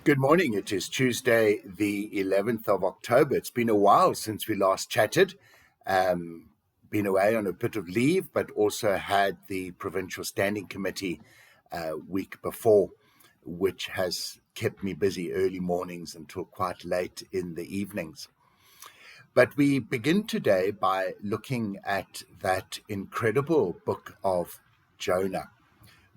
Good morning. It is Tuesday, the 11th of October. It's been a while since we last chatted. Been away on a bit of leave, but also had the Provincial Standing Committee week before, which has kept me busy early mornings until quite late in the evenings. But we begin today by looking at that incredible book of Jonah.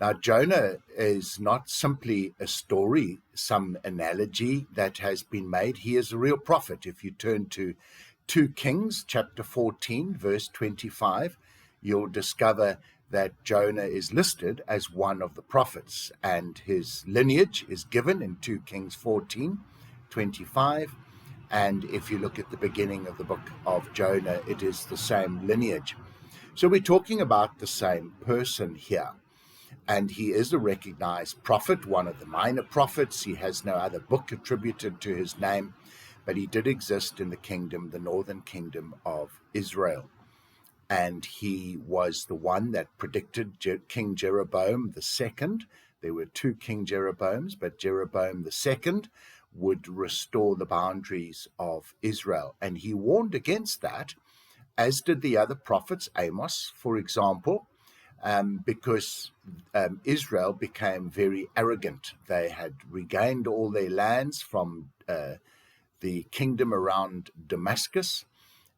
Now, Jonah is not simply a story, some analogy that has been made. He is a real prophet. If you turn to 2 Kings chapter 14, verse 25, you'll discover that Jonah is listed as one of the prophets, and his lineage is given in 2 Kings 14, 25. And if you look at the beginning of the book of Jonah, it is the same lineage. So we're talking about the same person here. And he is a recognized prophet, one of the minor prophets. He has no other book attributed to his name, but he did exist in the kingdom, the northern kingdom of Israel. And he was the one that predicted King Jeroboam II. There were 2 King Jeroboams, but Jeroboam II would restore the boundaries of Israel. And he warned against that, as did the other prophets, Amos, for example, because Israel became very arrogant. They had regained all their lands from the kingdom around Damascus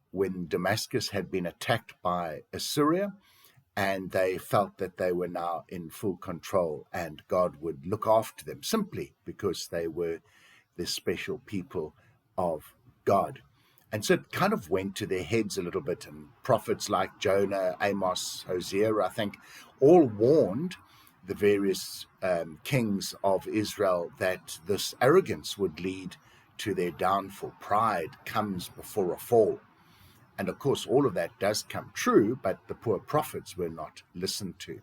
when Damascus had been attacked by Assyria, and they felt that they were now in full control and God would look after them simply because they were the special people of God. And so it kind of went to their heads a little bit, and prophets like Jonah, Amos, Hosea, I think, all warned the various kings of Israel that this arrogance would lead to their downfall. Pride comes before a fall. And of course, all of that does come true, but the poor prophets were not listened to.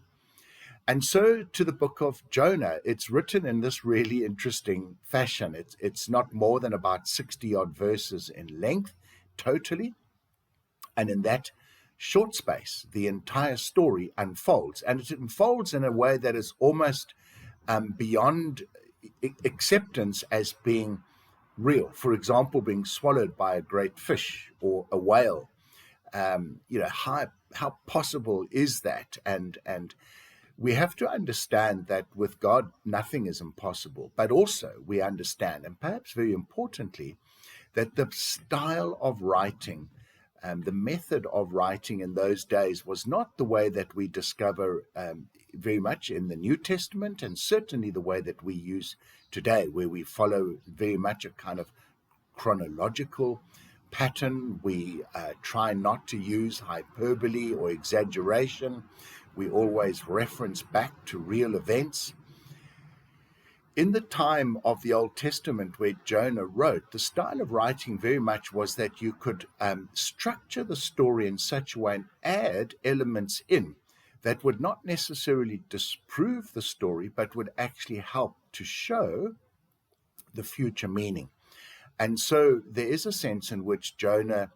And so to the book of Jonah, it's written in this really interesting fashion. It's not more than about 60-odd verses in length, totally. And in that short space, the entire story unfolds. And it unfolds in a way that is almost beyond acceptance as being real. For example, being swallowed by a great fish or a whale. How possible is that? And we have to understand that with God, nothing is impossible. But also we understand, and perhaps very importantly, that the style of writing, the method of writing in those days was not the way that we discover very much in the New Testament, and certainly the way that we use today, where we follow very much a kind of chronological pattern. We try not to use hyperbole or exaggeration. We always reference back to real events. In the time of the Old Testament where Jonah wrote, the style of writing very much was that you could structure the story in such a way and add elements in that would not necessarily disprove the story, but would actually help to show the future meaning. And so there is a sense in which Jonah,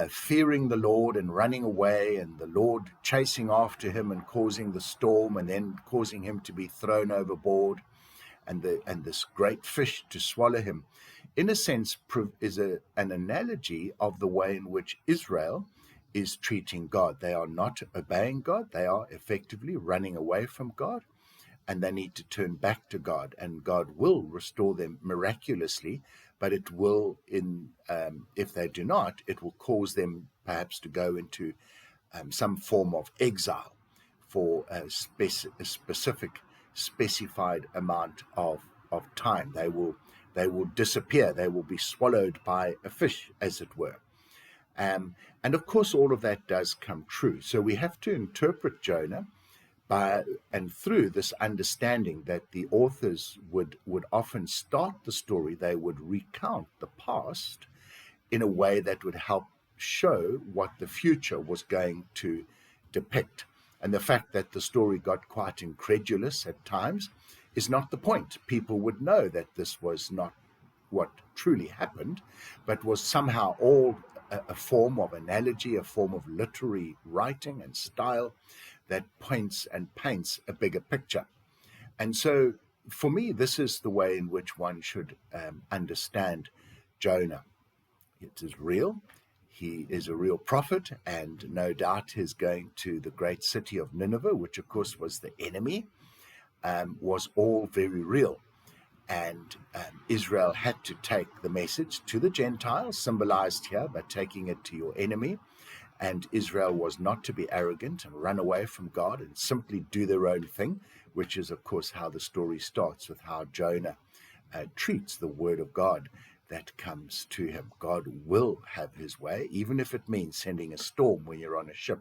fearing the Lord and running away, and the Lord chasing after him and causing the storm and then causing him to be thrown overboard, and this great fish to swallow him, in a sense is an analogy of the way in which Israel is treating God. They are not obeying God. They are effectively running away from God, and they need to turn back to God, and God will restore them miraculously, but it will, if they do not, it will cause them perhaps to go into some form of exile for a specific, specified amount of time. They will disappear. They will be swallowed by a fish, as it were. And of course, all of that does come true. So we have to interpret Jonah by and through this understanding that the authors would often start the story, they would recount the past in a way that would help show what the future was going to depict. And the fact that the story got quite incredulous at times is not the point. People would know that this was not what truly happened, but was somehow all a form of analogy, a form of literary writing and style that points and paints a bigger picture. And so for me, this is the way in which one should understand Jonah. It is real. He is a real prophet, and no doubt his going to the great city of Nineveh, which of course was the enemy, was all very real. And Israel had to take the message to the Gentiles, symbolized here by taking it to your enemy. And Israel was not to be arrogant and run away from God and simply do their own thing, which is, of course, how the story starts, with how Jonah treats the word of God that comes to him. God will have his way, even if it means sending a storm when you're on a ship,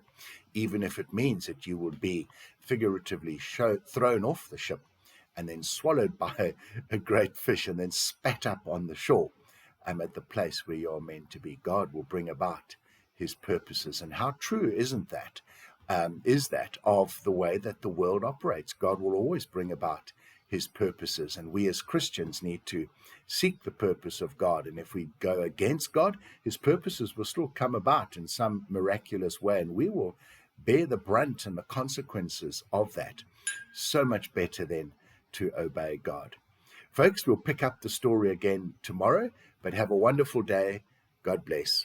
even if it means that you will be figuratively thrown off the ship and then swallowed by a great fish and then spat up on the shore at the place where you're meant to be. God will bring about his purposes. And how true isn't that? Is that of the way that the world operates? God will always bring about his purposes, and we as Christians need to seek the purpose of God. And if we go against God, his purposes will still come about in some miraculous way, and we will bear the brunt and the consequences of that. So much better than to obey God. Folks, we'll pick up the story again tomorrow, but have a wonderful day. God bless.